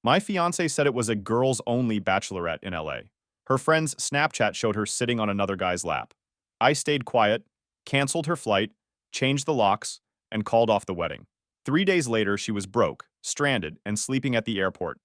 My fiance said it was a girls-only bachelorette in LA. Her friend's Snapchat showed her sitting on another guy's lap. I stayed quiet, canceled her flight, changed the locks, and called off the wedding. 3 days later, she was broke, stranded, and sleeping at the airport.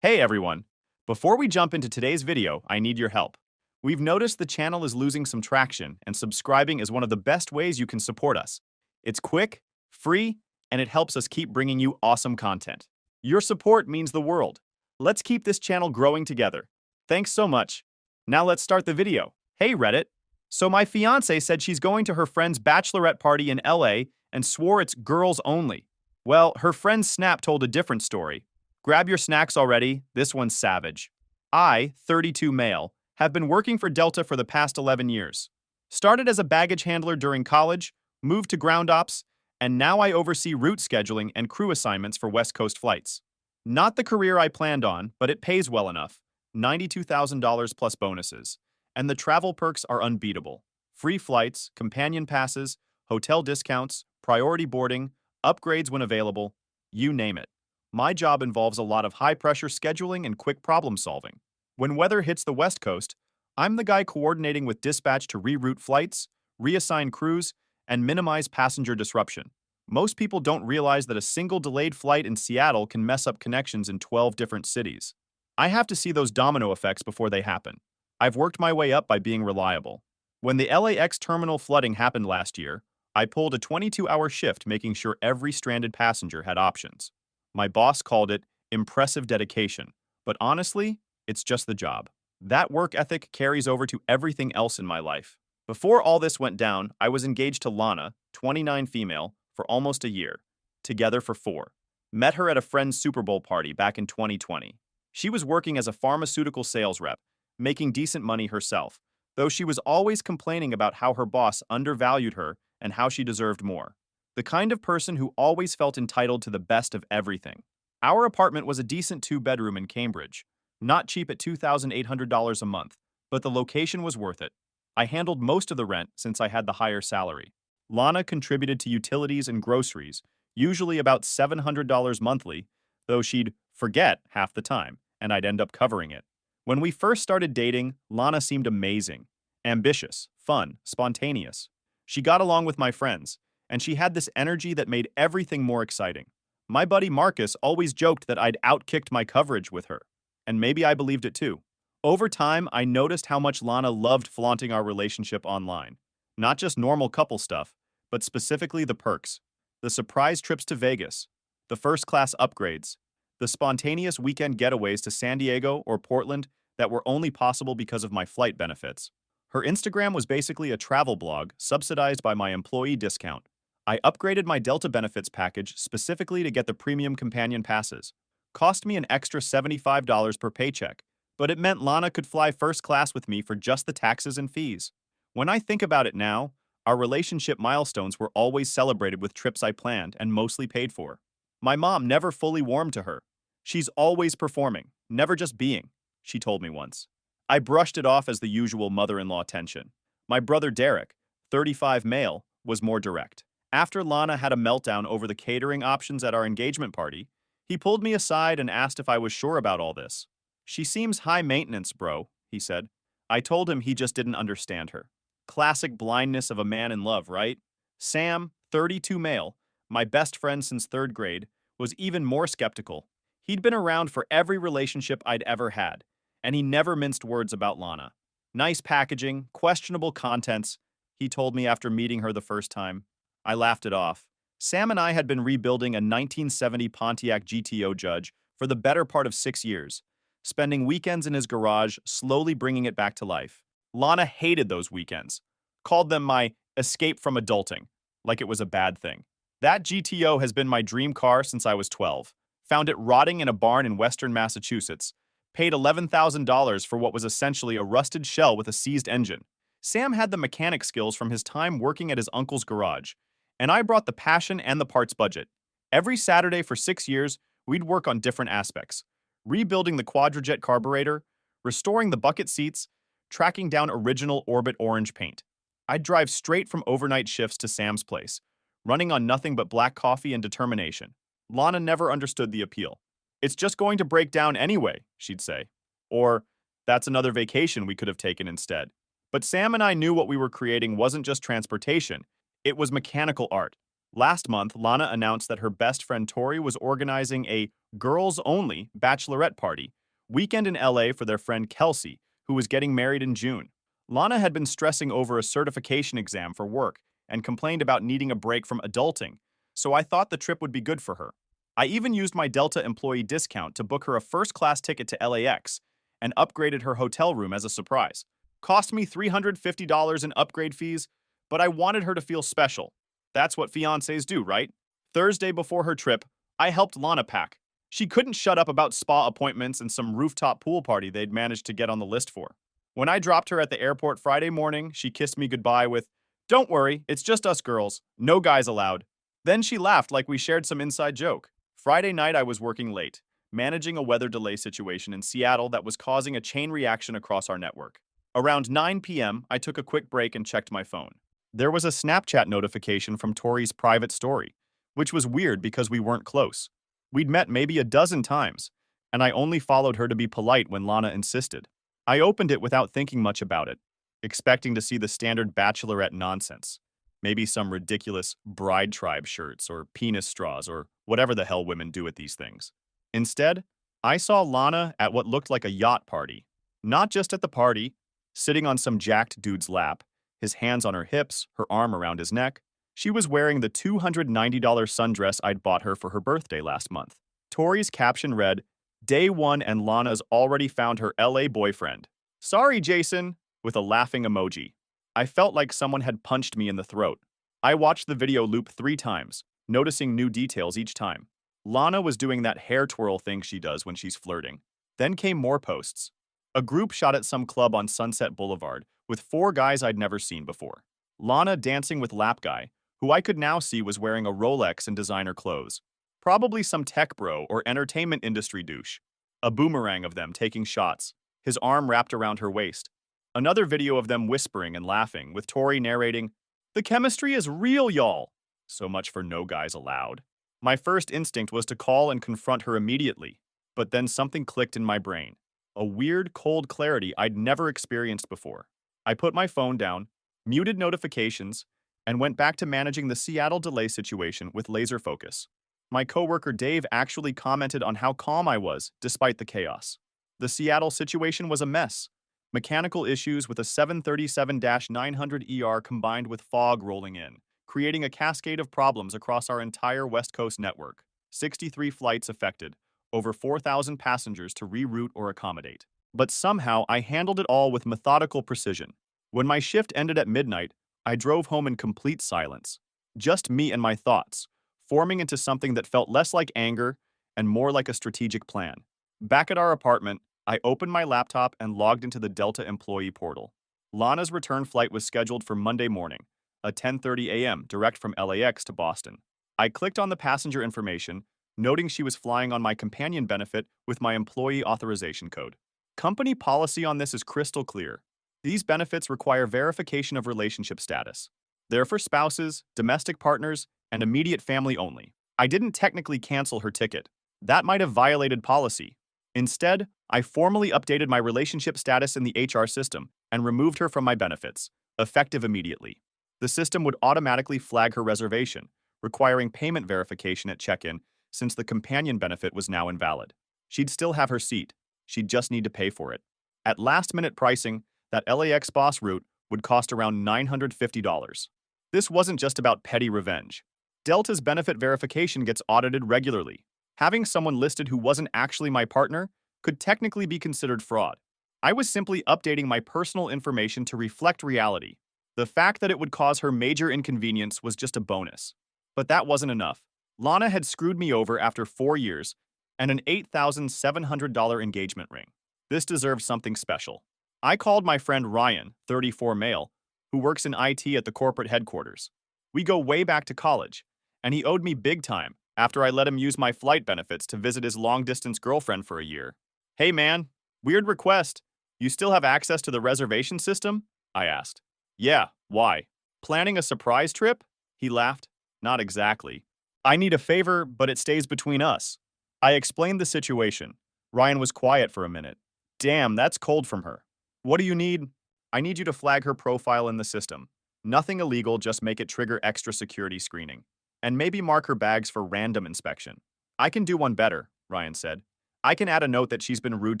Hey everyone! Before we jump into today's video, I need your help. We've noticed the channel is losing some traction, and subscribing is one of the best ways you can support us. It's quick, free, and it helps us keep bringing you awesome content. Your support means the world. Let's keep this channel growing together. Thanks so much. Now let's start the video. Hey Reddit! So my fiance said she's going to her friend's bachelorette party in LA and swore it's girls only. Well, her friend's snap told a different story. Grab your snacks already, this one's savage. I, 32 male, have been working for Delta for the past 11 years. Started as a baggage handler during college, moved to ground ops, and now I oversee route scheduling and crew assignments for West Coast flights. Not the career I planned on, but it pays well enough, $92,000 plus bonuses, and the travel perks are unbeatable. Free flights, companion passes, hotel discounts, priority boarding, upgrades when available, you name it. My job involves a lot of high-pressure scheduling and quick problem-solving. When weather hits the West Coast, I'm the guy coordinating with dispatch to reroute flights, reassign crews, and minimize passenger disruption. Most people don't realize that a single delayed flight in Seattle can mess up connections in 12 different cities. I have to see those domino effects before they happen. I've worked my way up by being reliable. When the LAX terminal flooding happened last year, I pulled a 22-hour shift making sure every stranded passenger had options. My boss called it impressive dedication, but honestly, it's just the job. That work ethic carries over to everything else in my life. Before all this went down, I was engaged to Lana, 29 female, for almost a year, together for 4. Met her at a friend's Super Bowl party back in 2020. She was working as a pharmaceutical sales rep, making decent money herself, though she was always complaining about how her boss undervalued her and how she deserved more. The kind of person who always felt entitled to the best of everything. Our apartment was a decent 2-bedroom in Cambridge, not cheap at $2,800 a month, but the location was worth it. I handled most of the rent since I had the higher salary. Lana contributed to utilities and groceries, usually about $700 monthly, though she'd forget half the time, and I'd end up covering it. When we first started dating, Lana seemed amazing. Ambitious, fun, spontaneous. She got along with my friends, and she had this energy that made everything more exciting. My buddy Marcus always joked that I'd outkicked my coverage with her, and maybe I believed it too. Over time, I noticed how much Lana loved flaunting our relationship online. Not just normal couple stuff, but specifically the perks. The surprise trips to Vegas, the first-class upgrades, the spontaneous weekend getaways to San Diego or Portland that were only possible because of my flight benefits. Her Instagram was basically a travel blog subsidized by my employee discount. I upgraded my Delta benefits package specifically to get the premium companion passes. Cost me an extra $75 per paycheck, but it meant Lana could fly first class with me for just the taxes and fees. When I think about it now, our relationship milestones were always celebrated with trips I planned and mostly paid for. My mom never fully warmed to her. She's always performing, never just being, she told me once. I brushed it off as the usual mother-in-law tension. My brother Derek, 35 male, was more direct. After Lana had a meltdown over the catering options at our engagement party, he pulled me aside and asked if I was sure about all this. She seems high maintenance, bro, he said. I told him he just didn't understand her. Classic blindness of a man in love, right? Sam, 32 male, my best friend since 3rd grade, was even more skeptical. He'd been around for every relationship I'd ever had, and he never minced words about Lana. Nice packaging, questionable contents, he told me after meeting her the first time. I laughed it off. Sam and I had been rebuilding a 1970 Pontiac GTO Judge for the better part of 6 years, spending weekends in his garage, slowly bringing it back to life. Lana hated those weekends, called them my escape from adulting, like it was a bad thing. That GTO has been my dream car since I was 12. Found it rotting in a barn in western Massachusetts. Paid $11,000 for what was essentially a rusted shell with a seized engine. Sam had the mechanic skills from his time working at his uncle's garage, and I brought the passion and the parts budget. Every Saturday for 6 years, we'd work on different aspects. Rebuilding the quadrajet carburetor, restoring the bucket seats, tracking down original Orbit orange paint. I'd drive straight from overnight shifts to Sam's place, running on nothing but black coffee and determination. Lana never understood the appeal. "It's just going to break down anyway," she'd say. Or, "That's another vacation we could have taken instead." But Sam and I knew what we were creating wasn't just transportation, it was mechanical art. Last month, Lana announced that her best friend Tori was organizing a girls-only bachelorette party weekend in LA for their friend Kelsey, who was getting married in June. Lana had been stressing over a certification exam for work and complained about needing a break from adulting, so I thought the trip would be good for her. I even used my Delta employee discount to book her a first-class ticket to LAX and upgraded her hotel room as a surprise. Cost me $350 in upgrade fees, but I wanted her to feel special. That's what fiancés do, right? Thursday before her trip, I helped Lana pack. She couldn't shut up about spa appointments and some rooftop pool party they'd managed to get on the list for. When I dropped her at the airport Friday morning, she kissed me goodbye with, "Don't worry, it's just us girls. No guys allowed." Then she laughed like we shared some inside joke. Friday night, I was working late, managing a weather delay situation in Seattle that was causing a chain reaction across our network. Around 9 p.m., I took a quick break and checked my phone. There was a Snapchat notification from Tori's private story, which was weird because we weren't close. We'd met maybe a dozen times, and I only followed her to be polite when Lana insisted. I opened it without thinking much about it, expecting to see the standard bachelorette nonsense. Maybe some ridiculous bride tribe shirts or penis straws or whatever the hell women do at these things. Instead, I saw Lana at what looked like a yacht party. Not just at the party, sitting on some jacked dude's lap, his hands on her hips, her arm around his neck. She was wearing the $290 sundress I'd bought her for her birthday last month. Tori's caption read, "Day 1 and Lana's already found her LA boyfriend. Sorry, Jason," with a laughing emoji. I felt like someone had punched me in the throat. I watched the video loop 3 times, noticing new details each time. Lana was doing that hair twirl thing she does when she's flirting. Then came more posts. A group shot at some club on Sunset Boulevard with 4 guys I'd never seen before. Lana dancing with Lap Guy, who I could now see was wearing a Rolex and designer clothes. Probably some tech bro or entertainment industry douche. A boomerang of them taking shots, his arm wrapped around her waist. Another video of them whispering and laughing, with Tori narrating, "The chemistry is real, y'all." So much for no guys allowed. My first instinct was to call and confront her immediately, but then something clicked in my brain. A weird, cold clarity I'd never experienced before. I put my phone down, muted notifications, and went back to managing the Seattle delay situation with laser focus. My coworker Dave actually commented on how calm I was, despite the chaos. The Seattle situation was a mess. Mechanical issues with a 737-900ER combined with fog rolling in, creating a cascade of problems across our entire West Coast network. 63 flights affected, over 4,000 passengers to reroute or accommodate. But somehow I handled it all with methodical precision. When my shift ended at midnight, I drove home in complete silence. Just me and my thoughts, forming into something that felt less like anger and more like a strategic plan. Back at our apartment, I opened my laptop and logged into the Delta employee portal. Lana's return flight was scheduled for Monday morning, a 10:30 a.m. direct from LAX to Boston. I clicked on the passenger information, noting she was flying on my companion benefit with my employee authorization code. Company policy on this is crystal clear. These benefits require verification of relationship status. They're for spouses, domestic partners, and immediate family only. I didn't technically cancel her ticket. That might have violated policy. Instead, I formally updated my relationship status in the HR system and removed her from my benefits, effective immediately. The system would automatically flag her reservation, requiring payment verification at check-in since the companion benefit was now invalid. She'd still have her seat. She'd just need to pay for it. At last-minute pricing, that LAX boss route would cost around $950. This wasn't just about petty revenge. Delta's benefit verification gets audited regularly. Having someone listed who wasn't actually my partner could technically be considered fraud. I was simply updating my personal information to reflect reality. The fact that it would cause her major inconvenience was just a bonus. But that wasn't enough. Lana had screwed me over after 4 years and an $8,700 engagement ring. This deserved something special. I called my friend Ryan, 34 male, who works in IT at the corporate headquarters. We go way back to college, and he owed me big time after I let him use my flight benefits to visit his long-distance girlfriend for a year. "Hey man, weird request. You still have access to the reservation system?" I asked. "Yeah, why? Planning a surprise trip?" He laughed. "Not exactly. I need a favor, but it stays between us. I explained the situation. Ryan was quiet for a minute. Damn, that's cold from her. What do you need? I need you to flag her profile in the system. Nothing illegal, just make it trigger extra security screening. And maybe mark her bags for random inspection. I can do one better, Ryan said. I can add a note that she's been rude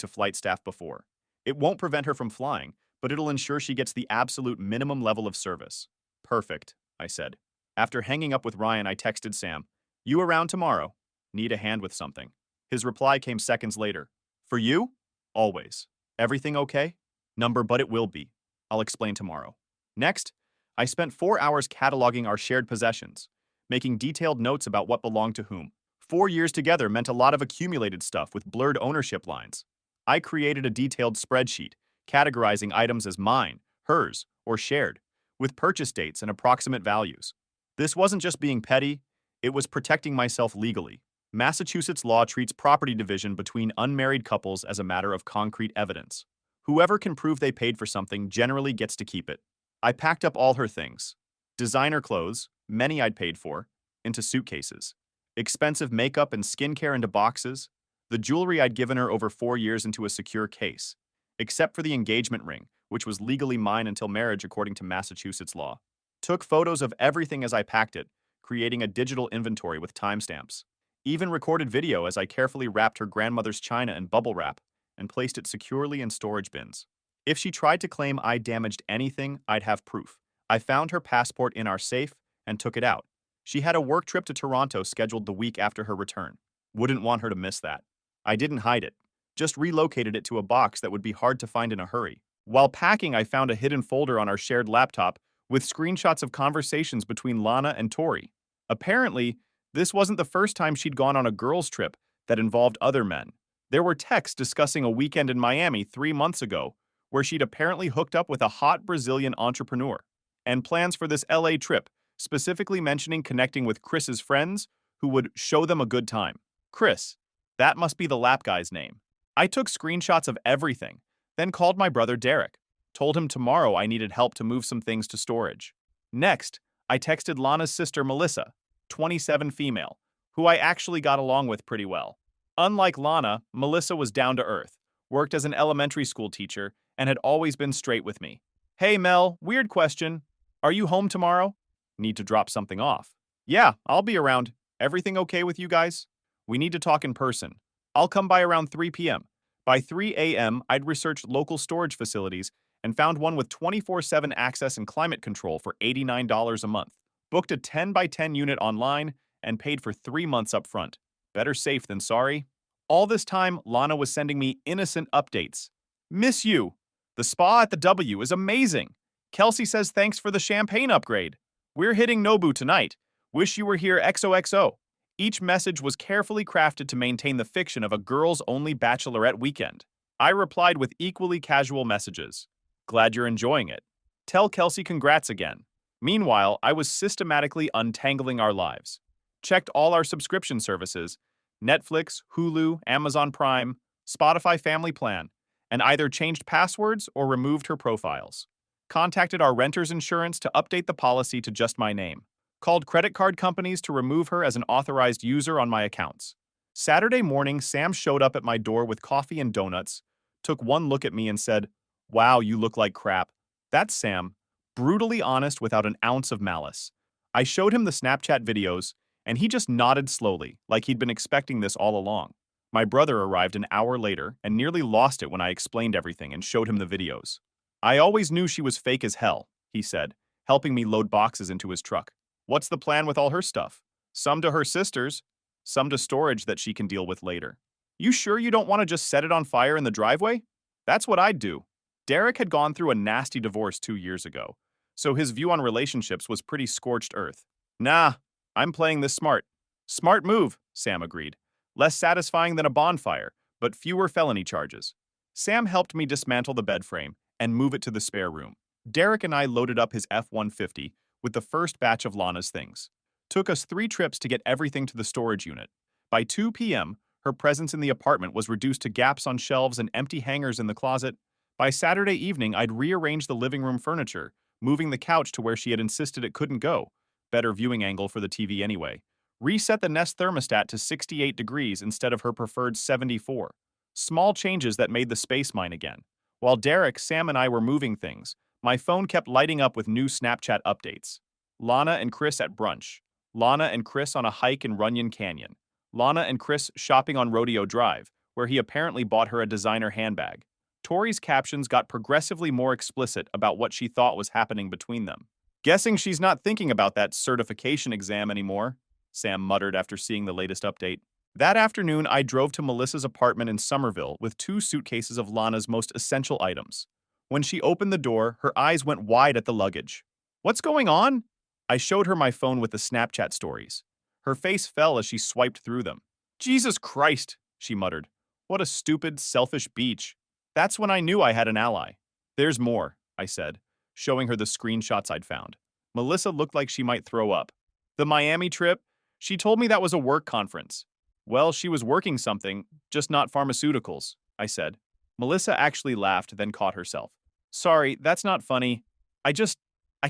to flight staff before. It won't prevent her from flying, but it'll ensure she gets the absolute minimum level of service. Perfect, I said. After hanging up with Ryan, I texted Sam. You around tomorrow? Need a hand with something. His reply came seconds later. For you? Always. Everything okay? Number, but it will be. I'll explain tomorrow. Next, I spent 4 hours cataloging our shared possessions, making detailed notes about what belonged to whom. 4 years together meant a lot of accumulated stuff with blurred ownership lines. I created a detailed spreadsheet, categorizing items as mine, hers, or shared, with purchase dates and approximate values. This wasn't just being petty, it was protecting myself legally. Massachusetts law treats property division between unmarried couples as a matter of concrete evidence. Whoever can prove they paid for something generally gets to keep it. I packed up all her things. Designer clothes, many I'd paid for, into suitcases. Expensive makeup and skincare into boxes. The jewelry I'd given her over 4 years into a secure case. Except for the engagement ring, which was legally mine until marriage according to Massachusetts law. Took photos of everything as I packed it, creating a digital inventory with timestamps. Even recorded video as I carefully wrapped her grandmother's china in bubble wrap and placed it securely in storage bins. If she tried to claim I damaged anything, I'd have proof. I found her passport in our safe and took it out. She had a work trip to Toronto scheduled the week after her return. Wouldn't want her to miss that. I didn't hide it, just relocated it to a box that would be hard to find in a hurry. While packing, I found a hidden folder on our shared laptop with screenshots of conversations between Lana and Tori. Apparently, this wasn't the first time she'd gone on a girls' trip that involved other men. There were texts discussing a weekend in Miami 3 months ago where she'd apparently hooked up with a hot Brazilian entrepreneur, and plans for this LA trip, specifically mentioning connecting with Chris's friends who would show them a good time. Chris, that must be the lap guy's name. I took screenshots of everything, then called my brother Derek, told him tomorrow I needed help to move some things to storage. Next, I texted Lana's sister Melissa, 27 female, who I actually got along with pretty well. Unlike Lana, Melissa was down to earth, worked as an elementary school teacher, and had always been straight with me. Hey Mel, weird question. Are you home tomorrow? Need to drop something off. Yeah, I'll be around. Everything okay with you guys? We need to talk in person. I'll come by around 3 p.m. By 3 a.m., I'd researched local storage facilities and found one with 24/7 access and climate control for $89 a month. Booked a 10 by 10 unit online and paid for 3 months up front. Better safe than sorry. All this time, Lana was sending me innocent updates. Miss you. The spa at the W is amazing. Kelsey says thanks for the champagne upgrade. We're hitting Nobu tonight. Wish you were here XOXO. Each message was carefully crafted to maintain the fiction of a girls-only bachelorette weekend. I replied with equally casual messages. Glad you're enjoying it. Tell Kelsey congrats again. Meanwhile, I was systematically untangling our lives. Checked all our subscription services, Netflix, Hulu, Amazon Prime, Spotify Family Plan, and either changed passwords or removed her profiles. Contacted our renter's insurance to update the policy to just my name. Called credit card companies to remove her as an authorized user on my accounts. Saturday morning, Sam showed up at my door with coffee and donuts, took one look at me and said, "Wow, you look like crap." That's Sam, brutally honest without an ounce of malice. I showed him the Snapchat videos, and he just nodded slowly, like he'd been expecting this all along. My brother arrived an hour later and nearly lost it when I explained everything and showed him the videos. I always knew she was fake as hell, he said, helping me load boxes into his truck. What's the plan with all her stuff? Some to her sisters, some to storage that she can deal with later. You sure you don't want to just set it on fire in the driveway? That's what I'd do. Derek had gone through a nasty divorce 2 years ago, so his view on relationships was pretty scorched earth. Nah, I'm playing this smart. Smart move, Sam agreed. Less satisfying than a bonfire, but fewer felony charges. Sam helped me dismantle the bed frame and move it to the spare room. Derek and I loaded up his F-150 with the first batch of Lana's things. Took us 3 trips to get everything to the storage unit. By 2 p.m., her presence in the apartment was reduced to gaps on shelves and empty hangers in the closet. By Saturday evening, I'd rearranged the living room furniture, moving the couch to where she had insisted it couldn't go. Better viewing angle for the TV anyway. Reset the Nest thermostat to 68 degrees instead of her preferred 74. Small changes that made the space mine again. While Derek, Sam, and I were moving things, my phone kept lighting up with new Snapchat updates. Lana and Chris at brunch. Lana and Chris on a hike in Runyon Canyon. Lana and Chris shopping on Rodeo Drive, where he apparently bought her a designer handbag. Tori's captions got progressively more explicit about what she thought was happening between them. Guessing she's not thinking about that certification exam anymore, Sam muttered after seeing the latest update. That afternoon, I drove to Melissa's apartment in Somerville with 2 suitcases of Lana's most essential items. When she opened the door, her eyes went wide at the luggage. "What's going on?" I showed her my phone with the Snapchat stories. Her face fell as she swiped through them. "Jesus Christ," she muttered. "What a stupid, selfish beach." That's when I knew I had an ally. "There's more," I said, showing her the screenshots I'd found. Melissa looked like she might throw up. "The Miami trip? She told me that was a work conference." "Well, she was working something, just not pharmaceuticals," I said. Melissa actually laughed, then caught herself. "Sorry, that's not funny. I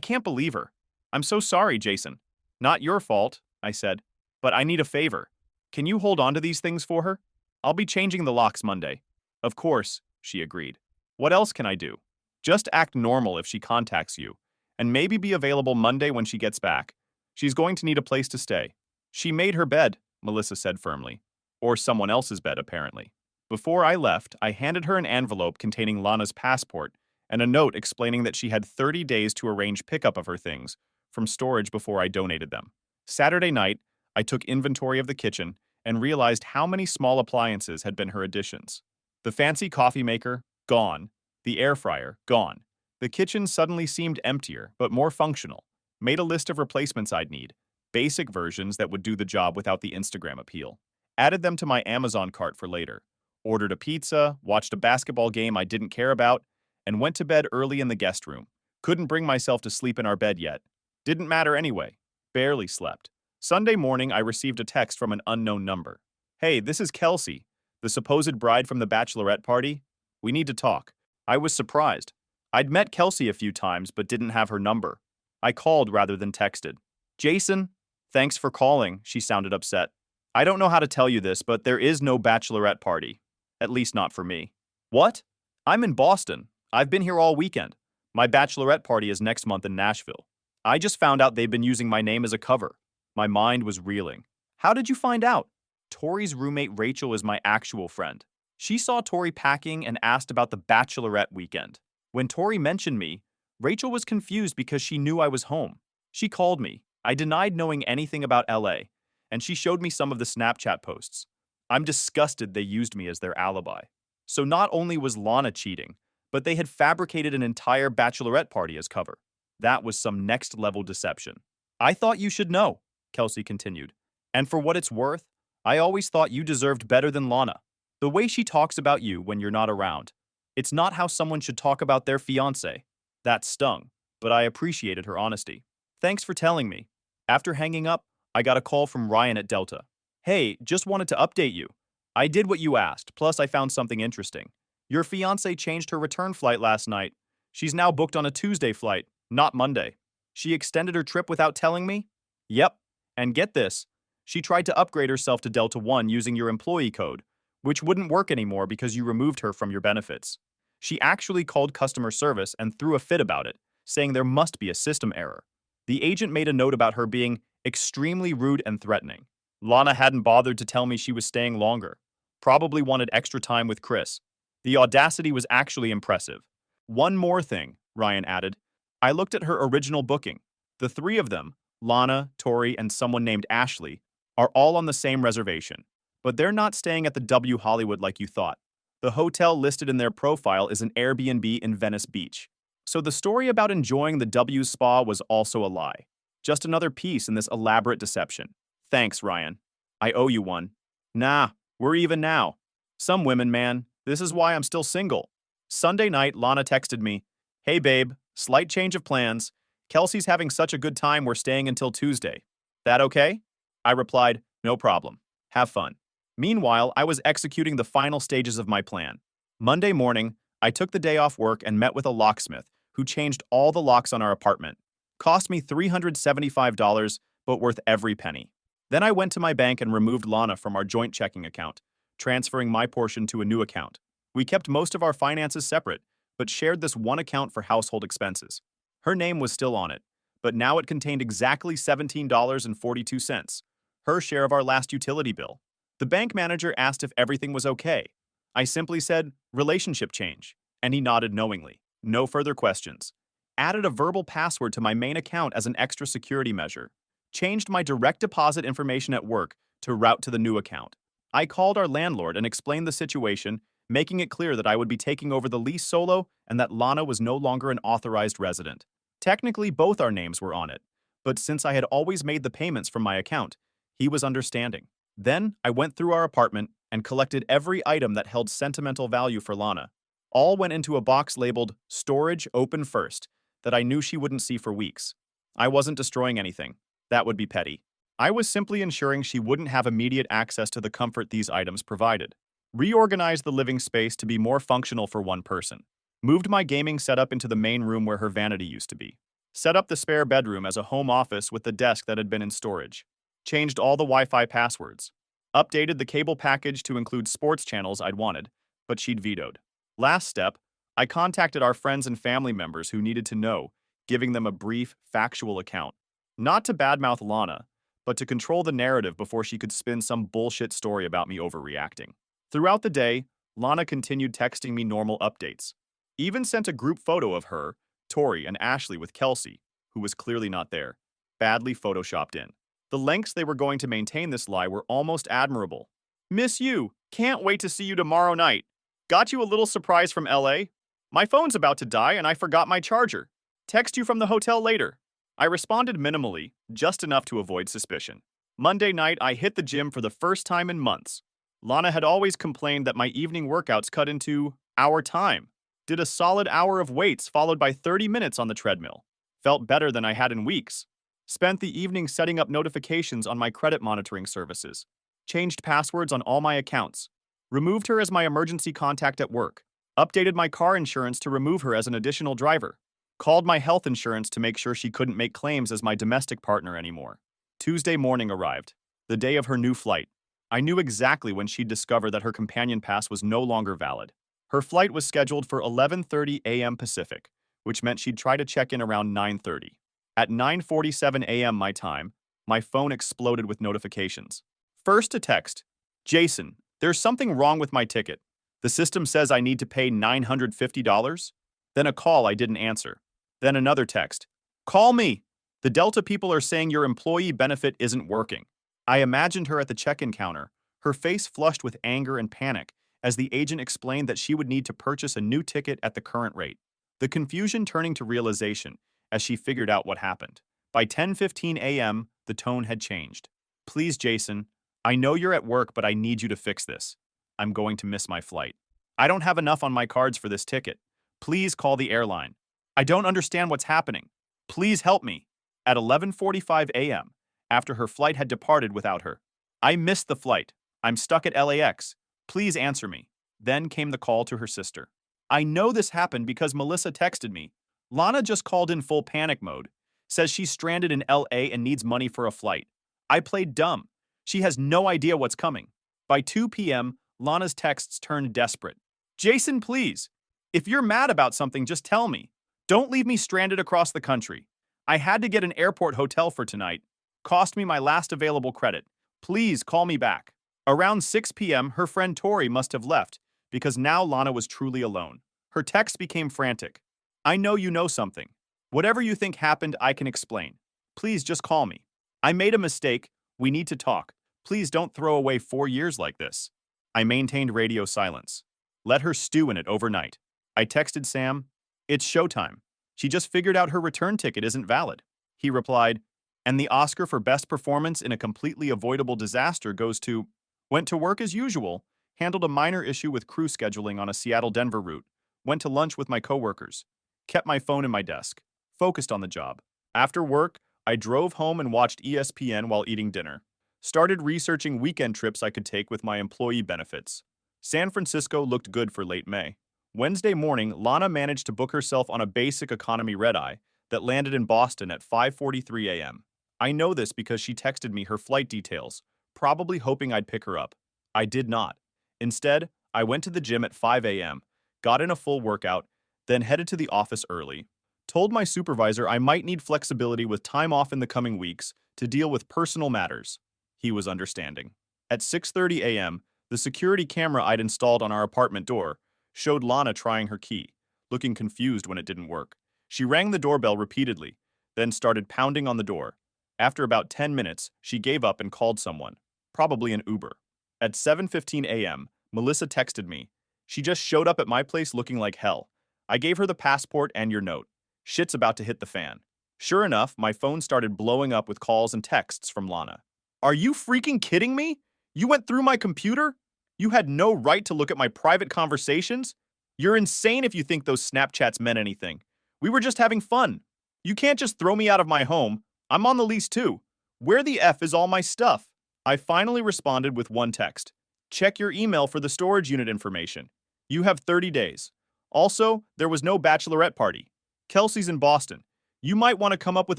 can't believe her. I'm so sorry, Jason." "Not your fault," I said, "but I need a favor. Can you hold on to these things for her? I'll be changing the locks Monday." "Of course," she agreed. "What else can I do?" "Just act normal if she contacts you, and maybe be available Monday when she gets back. She's going to need a place to stay." "She made her bed," Melissa said firmly. "Or someone else's bed, apparently." Before I left, I handed her an envelope containing Lana's passport and a note explaining that she had 30 days to arrange pickup of her things from storage before I donated them. Saturday night, I took inventory of the kitchen and realized how many small appliances had been her additions. The fancy coffee maker, gone. The air fryer, gone. The kitchen suddenly seemed emptier, but more functional. Made a list of replacements I'd need. Basic versions that would do the job without the Instagram appeal. Added them to my Amazon cart for later. Ordered a pizza, watched a basketball game I didn't care about, and went to bed early in the guest room. Couldn't bring myself to sleep in our bed yet. Didn't matter anyway. Barely slept. Sunday morning, I received a text from an unknown number. "Hey, this is Kelsey, the supposed bride from the Bachelorette party. We need to talk." I was surprised. I'd met Kelsey a few times, but didn't have her number. I called rather than texted. "Jason, thanks for calling," she sounded upset. "I don't know how to tell you this, but there is no Bachelorette party. At least not for me." "What? I'm in Boston. I've been here all weekend. My Bachelorette party is next month in Nashville. I just found out they've been using my name as a cover." My mind was reeling. "How did you find out?" "Tori's roommate Rachel is my actual friend. She saw Tori packing and asked about the Bachelorette weekend. When Tori mentioned me, Rachel was confused because she knew I was home. She called me. I denied knowing anything about LA, and she showed me some of the Snapchat posts. I'm disgusted they used me as their alibi. So not only was Lana cheating, but they had fabricated an entire Bachelorette party as cover. That was some next-level deception. "I thought you should know," Kelsey continued. "And for what it's worth, I always thought you deserved better than Lana. The way she talks about you when you're not around. It's not how someone should talk about their fiancé." That stung, but I appreciated her honesty. "Thanks for telling me." After hanging up, I got a call from Ryan at Delta. "Hey, just wanted to update you. I did what you asked, plus I found something interesting. Your fiancée changed her return flight last night. She's now booked on a Tuesday flight, not Monday. She extended her trip without telling me?" "Yep. And get this. She tried to upgrade herself to Delta One using your employee code, which wouldn't work anymore because you removed her from your benefits. She actually called customer service and threw a fit about it, saying there must be a system error. The agent made a note about her being extremely rude and threatening. Lana hadn't bothered to tell me she was staying longer. Probably wanted extra time with Chris. The audacity was actually impressive. One more thing," Ryan added. "I looked at her original booking. The 3 of them, Lana, Tori, and someone named Ashley, are all on the same reservation. But they're not staying at the W Hollywood like you thought. The hotel listed in their profile is an Airbnb in Venice Beach. So the story about enjoying the W spa was also a lie. Just another piece in this elaborate deception. Thanks, Ryan. I owe you one." "Nah, we're even now. Some women, man. This is why I'm still single." Sunday night, Lana texted me, "Hey babe, slight change of plans. Kelsey's having such a good time we're staying until Tuesday. That okay?" I replied, "No problem. Have fun." Meanwhile, I was executing the final stages of my plan. Monday morning, I took the day off work and met with a locksmith who changed all the locks on our apartment. Cost me $375, but worth every penny. Then I went to my bank and removed Lana from our joint checking account, transferring my portion to a new account. We kept most of our finances separate, but shared this one account for household expenses. Her name was still on it, but now it contained exactly $17.42, her share of our last utility bill. The bank manager asked if everything was okay. I simply said, relationship change, and he nodded knowingly. No further questions. Added a verbal password to my main account as an extra security measure. Changed my direct deposit information at work to route to the new account. I called our landlord and explained the situation, making it clear that I would be taking over the lease solo and that Lana was no longer an authorized resident. Technically, both our names were on it, but since I had always made the payments from my account, he was understanding. Then I went through our apartment and collected every item that held sentimental value for Lana. All went into a box labeled "Storage Open First" that I knew she wouldn't see for weeks. I wasn't destroying anything. That would be petty. I was simply ensuring she wouldn't have immediate access to the comfort these items provided. Reorganized the living space to be more functional for one person. Moved my gaming setup into the main room where her vanity used to be. Set up the spare bedroom as a home office with the desk that had been in storage. Changed all the Wi-Fi passwords. Updated the cable package to include sports channels I'd wanted, but she'd vetoed. Last step, I contacted our friends and family members who needed to know, giving them a brief, factual account. Not to badmouth Lana, but to control the narrative before she could spin some bullshit story about me overreacting. Throughout the day, Lana continued texting me normal updates. Even sent a group photo of her, Tori, and Ashley with Kelsey, who was clearly not there, badly photoshopped in. The lengths they were going to maintain this lie were almost admirable. Miss you. Can't wait to see you tomorrow night. Got you a little surprise from LA? My phone's about to die and I forgot my charger. Text you from the hotel later. I responded minimally, just enough to avoid suspicion. Monday night, I hit the gym for the first time in months. Lana had always complained that my evening workouts cut into our time. Did a solid hour of weights followed by 30 minutes on the treadmill. Felt better than I had in weeks. Spent the evening setting up notifications on my credit monitoring services. Changed passwords on all my accounts. Removed her as my emergency contact at work. Updated my car insurance to remove her as an additional driver. Called my health insurance to make sure she couldn't make claims as my domestic partner anymore. Tuesday morning arrived, the day of her new flight. I knew exactly when she'd discover that her companion pass was no longer valid. Her flight was scheduled for 11:30 a.m. Pacific, which meant she'd try to check in around 9:30. At 9:47 a.m. my time, my phone exploded with notifications. First a text, "Jason, there's something wrong with my ticket. The system says I need to pay $950. Then a call I didn't answer. Then another text, "Call me. The Delta people are saying your employee benefit isn't working." I imagined her at the check-in counter, her face flushed with anger and panic, as the agent explained that she would need to purchase a new ticket at the current rate. The confusion turning to realization as she figured out what happened. By 10:15 a.m., the tone had changed. "Please, Jason, I know you're at work, but I need you to fix this. I'm going to miss my flight. I don't have enough on my cards for this ticket. Please call the airline. I don't understand what's happening. Please help me." At 11:45 a.m., after her flight had departed without her. "I missed the flight. I'm stuck at LAX. Please answer me." Then came the call to her sister. "I know this happened because Melissa texted me. Lana just called in full panic mode. Says she's stranded in LA and needs money for a flight. I played dumb. She has no idea what's coming." By 2 p.m., Lana's texts turned desperate. "Jason, please. If you're mad about something, just tell me. Don't leave me stranded across the country. I had to get an airport hotel for tonight. Cost me my last available credit. Please call me back." Around 6 p.m., her friend Tori must have left, because now Lana was truly alone. Her texts became frantic. "I know you know something. Whatever you think happened, I can explain. Please just call me. I made a mistake. We need to talk. Please don't throw away 4 years like this." I maintained radio silence. Let her stew in it overnight. I texted Sam, "It's showtime. She just figured out her return ticket isn't valid." He replied, "And the Oscar for Best Performance in a Completely Avoidable Disaster goes to..." Went to work as usual, handled a minor issue with crew scheduling on a Seattle-Denver route, went to lunch with my coworkers, kept my phone in my desk, focused on the job. After work, I drove home and watched ESPN while eating dinner. Started researching weekend trips I could take with my employee benefits. San Francisco looked good for late May. Wednesday morning, Lana managed to book herself on a basic economy red-eye that landed in Boston at 5:43 a.m. I know this because she texted me her flight details, probably hoping I'd pick her up. I did not. Instead, I went to the gym at 5 a.m., got in a full workout, then headed to the office early. Told my supervisor I might need flexibility with time off in the coming weeks to deal with personal matters. He was understanding. At 6:30 a.m., the security camera I'd installed on our apartment door showed Lana trying her key, looking confused when it didn't work. She rang the doorbell repeatedly, then started pounding on the door. After about 10 minutes, she gave up and called someone, probably an Uber. At 7:15 a.m., Melissa texted me. She just showed up at my place looking like hell. I gave her the passport and your note. Shit's about to hit the fan. Sure enough, my phone started blowing up with calls and texts from Lana. Are you freaking kidding me? You went through my computer? You had no right to look at my private conversations? You're insane if you think those Snapchats meant anything. We were just having fun. You can't just throw me out of my home. I'm on the lease too. Where the F is all my stuff? I finally responded with one text. Check your email for the storage unit information. You have 30 days. Also, there was no bachelorette party. Kelsey's in Boston. You might want to come up with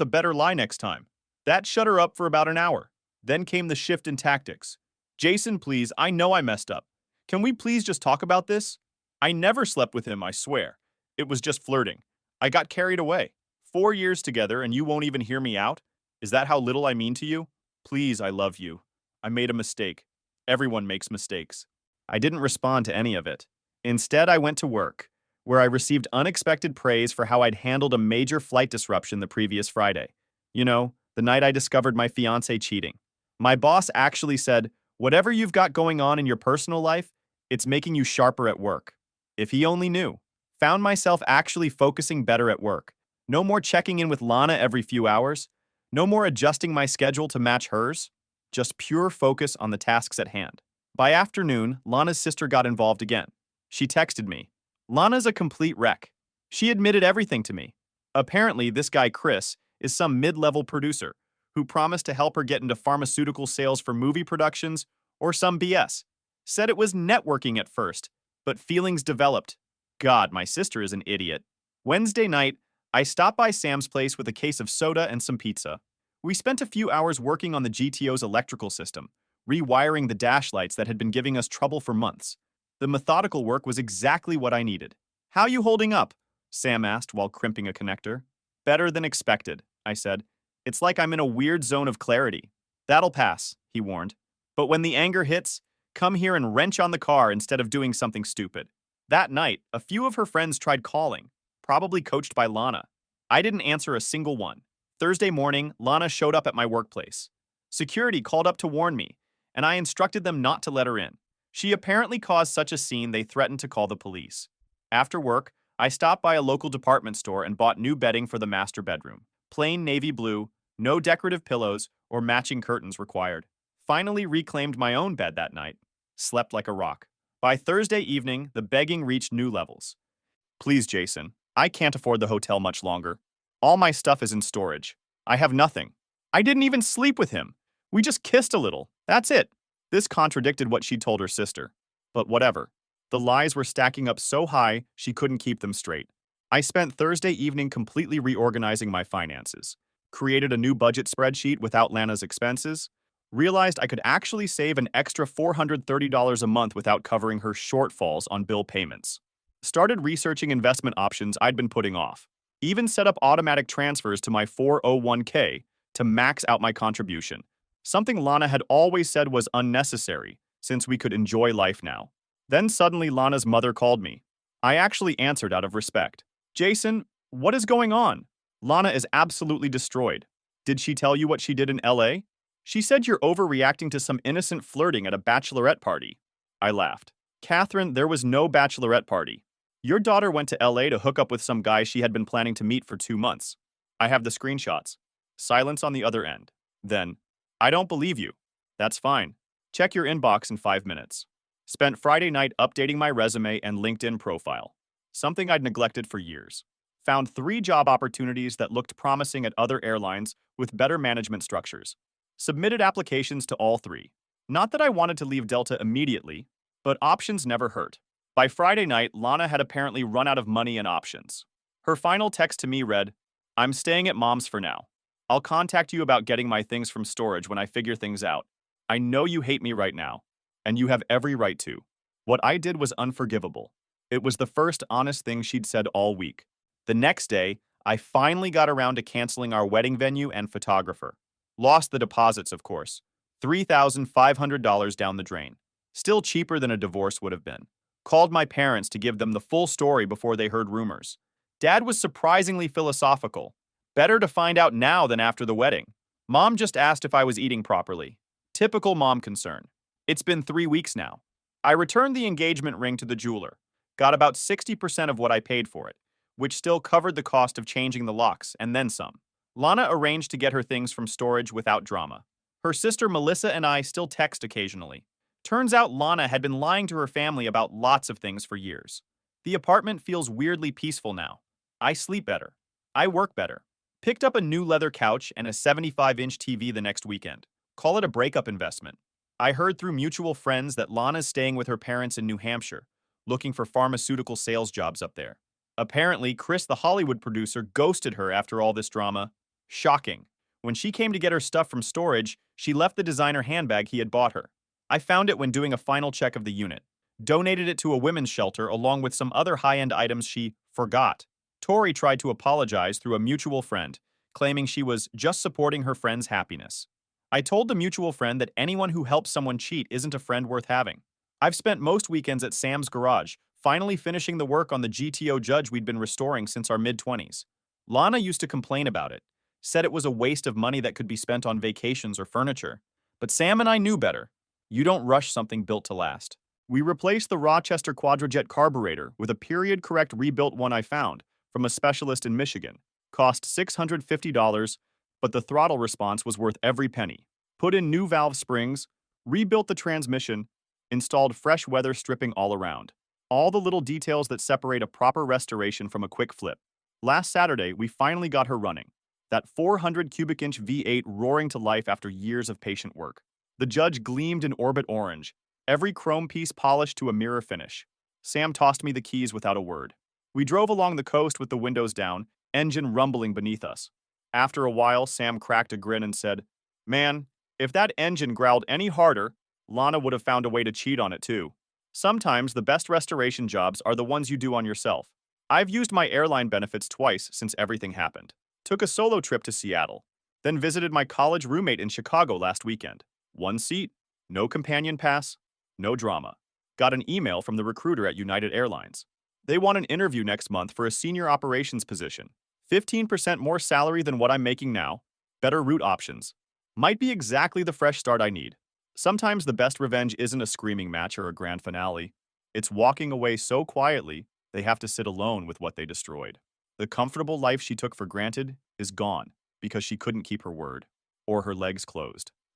a better lie next time. That shut her up for about an hour. Then came the shift in tactics. Jason, please, I know I messed up. Can we please just talk about this? I never slept with him, I swear. It was just flirting. I got carried away. 4 years together and you won't even hear me out? Is that how little I mean to you? Please, I love you. I made a mistake. Everyone makes mistakes. I didn't respond to any of it. Instead, I went to work, where I received unexpected praise for how I'd handled a major flight disruption the previous Friday. You know, the night I discovered my fiancé cheating. My boss actually said, whatever you've got going on in your personal life, it's making you sharper at work. If he only knew. Found myself actually focusing better at work. No more checking in with Lana every few hours. No more adjusting my schedule to match hers. Just pure focus on the tasks at hand. By afternoon, Lana's sister got involved again. She texted me. Lana's a complete wreck. She admitted everything to me. Apparently, this guy Chris is some mid-level producer who promised to help her get into pharmaceutical sales for movie productions or some BS. Said it was networking at first, but feelings developed. God, my sister is an idiot. Wednesday night, I stopped by Sam's place with a case of soda and some pizza. We spent a few hours working on the GTO's electrical system, rewiring the dash lights that had been giving us trouble for months. The methodical work was exactly what I needed. How you holding up? Sam asked while crimping a connector. Better than expected, I said. It's like I'm in a weird zone of clarity. That'll pass, he warned. But when the anger hits, come here and wrench on the car instead of doing something stupid. That night, a few of her friends tried calling, probably coached by Lana. I didn't answer a single one. Thursday morning, Lana showed up at my workplace. Security called up to warn me, and I instructed them not to let her in. She apparently caused such a scene they threatened to call the police. After work, I stopped by a local department store and bought new bedding for the master bedroom. Plain navy blue, no decorative pillows or matching curtains required. Finally reclaimed my own bed that night. Slept like a rock. By Thursday evening, the begging reached new levels. Please, Jason, I can't afford the hotel much longer. All my stuff is in storage. I have nothing. I didn't even sleep with him. We just kissed a little. That's it. This contradicted what she'd told her sister. But whatever. The lies were stacking up so high, she couldn't keep them straight. I spent Thursday evening completely reorganizing my finances. Created a new budget spreadsheet without Lana's expenses. Realized I could actually save an extra $430 a month without covering her shortfalls on bill payments. Started researching investment options I'd been putting off. Even set up automatic transfers to my 401k to max out my contribution. Something Lana had always said was unnecessary, since we could enjoy life now. Then suddenly Lana's mother called me. I actually answered out of respect. Jason, what is going on? Lana is absolutely destroyed. Did she tell you what she did in LA? She said you're overreacting to some innocent flirting at a bachelorette party. I laughed. Catherine, there was no bachelorette party. Your daughter went to LA to hook up with some guy she had been planning to meet for 2 months. I have the screenshots. Silence on the other end. Then, I don't believe you. That's fine. Check your inbox in 5 minutes. Spent Friday night updating my resume and LinkedIn profile. Something I'd neglected for years. Found 3 job opportunities that looked promising at other airlines with better management structures. Submitted applications to all 3. Not that I wanted to leave Delta immediately, but options never hurt. By Friday night, Lana had apparently run out of money and options. Her final text to me read, I'm staying at mom's for now. I'll contact you about getting my things from storage when I figure things out. I know you hate me right now, and you have every right to. What I did was unforgivable. It was the first honest thing she'd said all week. The next day, I finally got around to canceling our wedding venue and photographer. Lost the deposits, of course. $3,500 down the drain. Still cheaper than a divorce would have been. Called my parents to give them the full story before they heard rumors. Dad was surprisingly philosophical. Better to find out now than after the wedding. Mom just asked if I was eating properly. Typical mom concern. It's been 3 weeks now. I returned the engagement ring to the jeweler. Got about 60% of what I paid for it, which still covered the cost of changing the locks and then some. Lana arranged to get her things from storage without drama. Her sister Melissa and I still text occasionally. Turns out Lana had been lying to her family about lots of things for years. The apartment feels weirdly peaceful now. I sleep better. I work better. Picked up a new leather couch and a 75-inch TV the next weekend. Call it a breakup investment. I heard through mutual friends that Lana's staying with her parents in New Hampshire, looking for pharmaceutical sales jobs up there. Apparently, Chris, the Hollywood producer, ghosted her after all this drama. Shocking. When she came to get her stuff from storage, she left the designer handbag he had bought her. I found it when doing a final check of the unit. Donated it to a women's shelter along with some other high-end items she forgot. Tori tried to apologize through a mutual friend, claiming she was just supporting her friend's happiness. I told the mutual friend that anyone who helps someone cheat isn't a friend worth having. I've spent most weekends at Sam's garage, finally finishing the work on the GTO Judge we'd been restoring since our mid-20s. Lana used to complain about it, said it was a waste of money that could be spent on vacations or furniture. But Sam and I knew better. You don't rush something built to last. We replaced the Rochester Quadrajet carburetor with a period-correct rebuilt one I found from a specialist in Michigan. Cost $650, but the throttle response was worth every penny. Put in new valve springs, rebuilt the transmission, installed fresh weather stripping all around. All the little details that separate a proper restoration from a quick flip. Last Saturday, we finally got her running. That 400 cubic inch V8 roaring to life after years of patient work. The Judge gleamed in orbit orange, every chrome piece polished to a mirror finish. Sam tossed me the keys without a word. We drove along the coast with the windows down, engine rumbling beneath us. After a while, Sam cracked a grin and said, "Man, if that engine growled any harder, Lana would have found a way to cheat on it too." Sometimes the best restoration jobs are the ones you do on yourself. I've used my airline benefits twice since everything happened. Took a solo trip to Seattle, then visited my college roommate in Chicago last weekend. One seat, no companion pass, no drama. Got an email from the recruiter at United Airlines. They want an interview next month for a senior operations position. 15% more salary than what I'm making now, better route options. Might be exactly the fresh start I need. Sometimes the best revenge isn't a screaming match or a grand finale. It's walking away so quietly, they have to sit alone with what they destroyed. The comfortable life she took for granted is gone because she couldn't keep her word or her legs closed.